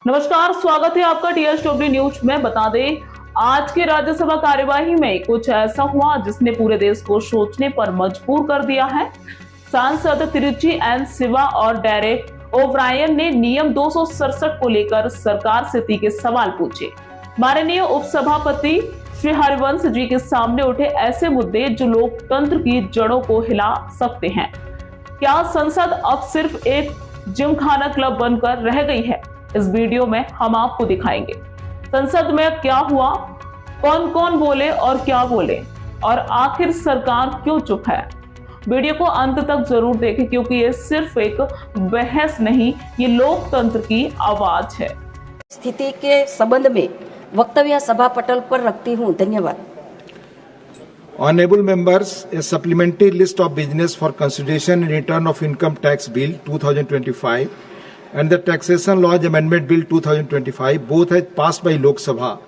नमस्कार, स्वागत है आपका टीएसडब्ल्यू न्यूज में। बता दें, आज के राज्यसभा कार्यवाही में कुछ ऐसा हुआ जिसने पूरे देश को सोचने पर मजबूर कर दिया है। सांसद तिरुचि एन सिवा और डेरेक ओब्रायन ने नियम 267 को लेकर सरकार से तीखे सवाल पूछे। माननीय उपसभापति श्री हरिवंश जी के सामने उठे ऐसे मुद्दे जो लोकतंत्र की जड़ों को हिला सकते हैं। क्या संसद अब सिर्फ एक जिमखाना क्लब बनकर रह गई है? इस वीडियो में हम आपको दिखाएंगे संसद में क्या हुआ, कौन कौन बोले और क्या बोले, और आखिर सरकार क्यों चुप है। वीडियो को अंत तक जरूर देखें क्योंकि ये सिर्फ एक बहस नहीं, ये लोकतंत्र की आवाज है। स्थिति के संबंध में वक्तव्य सभा पटल पर रखती हूँ। धन्यवाद। Honorable members, a supplementary list of business for consideration in return of income tax bill 2025 and the taxation laws amendment bill 2025, both has passed by Lok Sabha,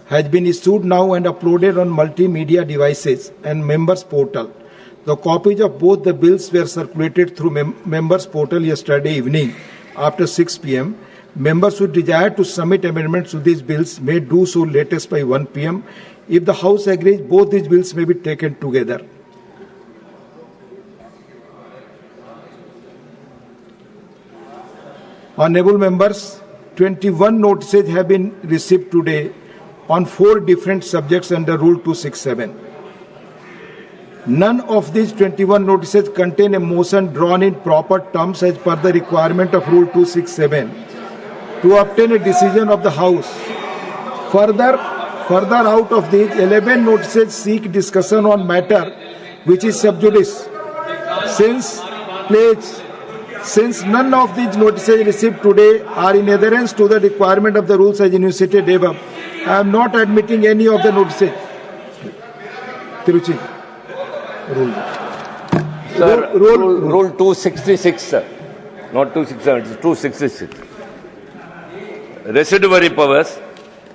has been issued now and uploaded on multimedia devices and members portal. The copies of both the bills were circulated through members portal yesterday evening after 6 p.m. Members who desire to submit amendments to these bills may do so latest by 1 p.m. If the House agrees, both these bills may be taken together. Honorable members, 21 notices have been received today on 4 different subjects under Rule 267. None of these 21 notices contain a motion drawn in proper terms as per the requirement of Rule 267 to obtain a decision of the House. Further out of these, 11 notices seek discussion on matter which is sub judice. Since none of these notices received today are in adherence to the requirement of the rules as enunciated above, I am not admitting any of the notices. Tiruchi. Rule 266, sir. Not 267, it's 266. Residuary powers.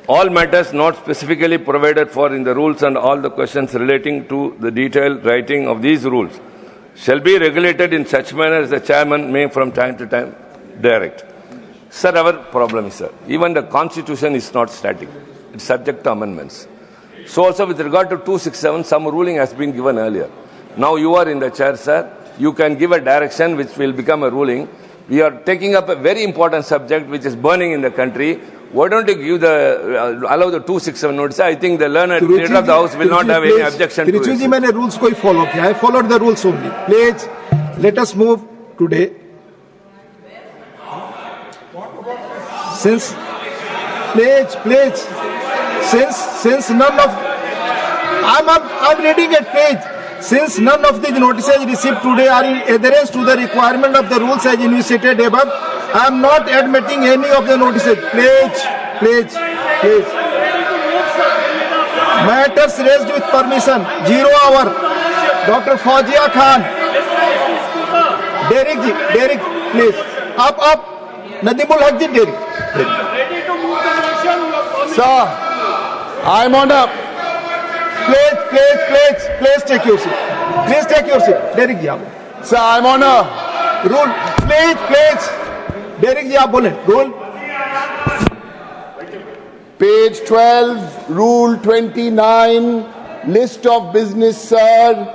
All matters not specifically provided for in the rules and all the questions relating to the detailed writing of these rules shall be regulated in such manner as the chairman may from time to time direct. Sir, our problem is, sir, even the constitution is not static. It's subject to amendments. So also with regard to 267, some ruling has been given earlier. Now you are in the chair, sir. You can give a direction which will become a ruling. We are taking up a very important subject which is burning in the country. Why don't you give allow the 267 notice? I think the learned leader of the House will not have any objection to it. Tiruchi ji, मैंने rules को ही follow किया. I followed the rules only. Please, let us move today. Since none of I'm reading a page. Since none of these notices received today are in adherence to the requirement of the rules as enunciated above, I am not admitting any of the notices. Please. Matters raised with permission. 0 hour. Dr. Fawzia Khan. Derek, please. Up. Nadimul Haq ji, Derek. Ready to move the motion. Sir, I'm on up. Please take your seat. Derek ji, sir, I'm on a rule. Please. Derek ji, आप बोले. Rule. Page 12, Rule 29, list of business, sir.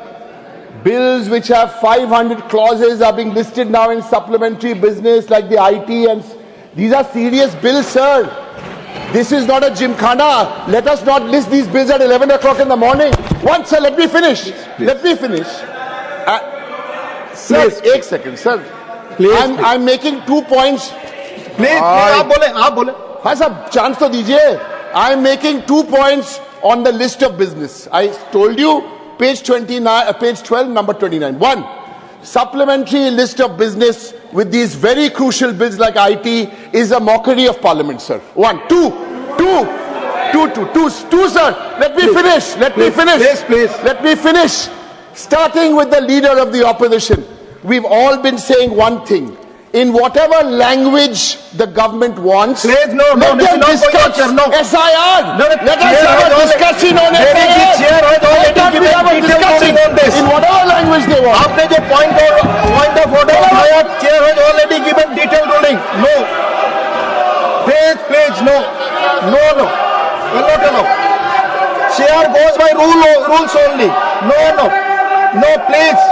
Bills which have 500 clauses are being listed now in supplementary business like the IT, and these are serious bills, sir. This is not a gymkhana. Let us not list these bills at 11 o'clock in the morning. Once, sir, let me finish. Sir, एक second, sir. I'm making 2 points. Please, आप बोले. हाँ साहब, chance तो दीजिए. I'm making 2 points on the list of business. I told you, page 12, number 29. 1, supplementary list of business with these very crucial bills like IT is a mockery of Parliament, sir. 1, 2, sir. Let me finish. Please. Let me finish. Starting with the leader of the opposition, we've all been saying one thing. In whatever language the government wants, let them discuss SIR. No. Let us have a discussion on SIR. In whatever language they want. आपने जो point of order उठाया, chair has already given detailed ruling. No. please, no. No, no. Will not allow. Chair goes by rules only. No, no. No, please.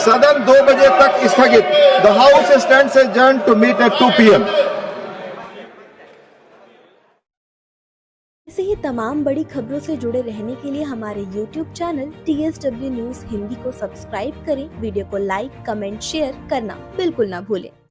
सदन 2 बजे तक स्थगित. The House stands adjourned to meet at 2 p.m. ऐसे ही तमाम बड़ी खबरों से जुड़े रहने के लिए हमारे YouTube channel TSW news Hindi को सब्सक्राइब करें, वीडियो को लाइक, कमेंट, शेयर करना बिल्कुल ना भूलें।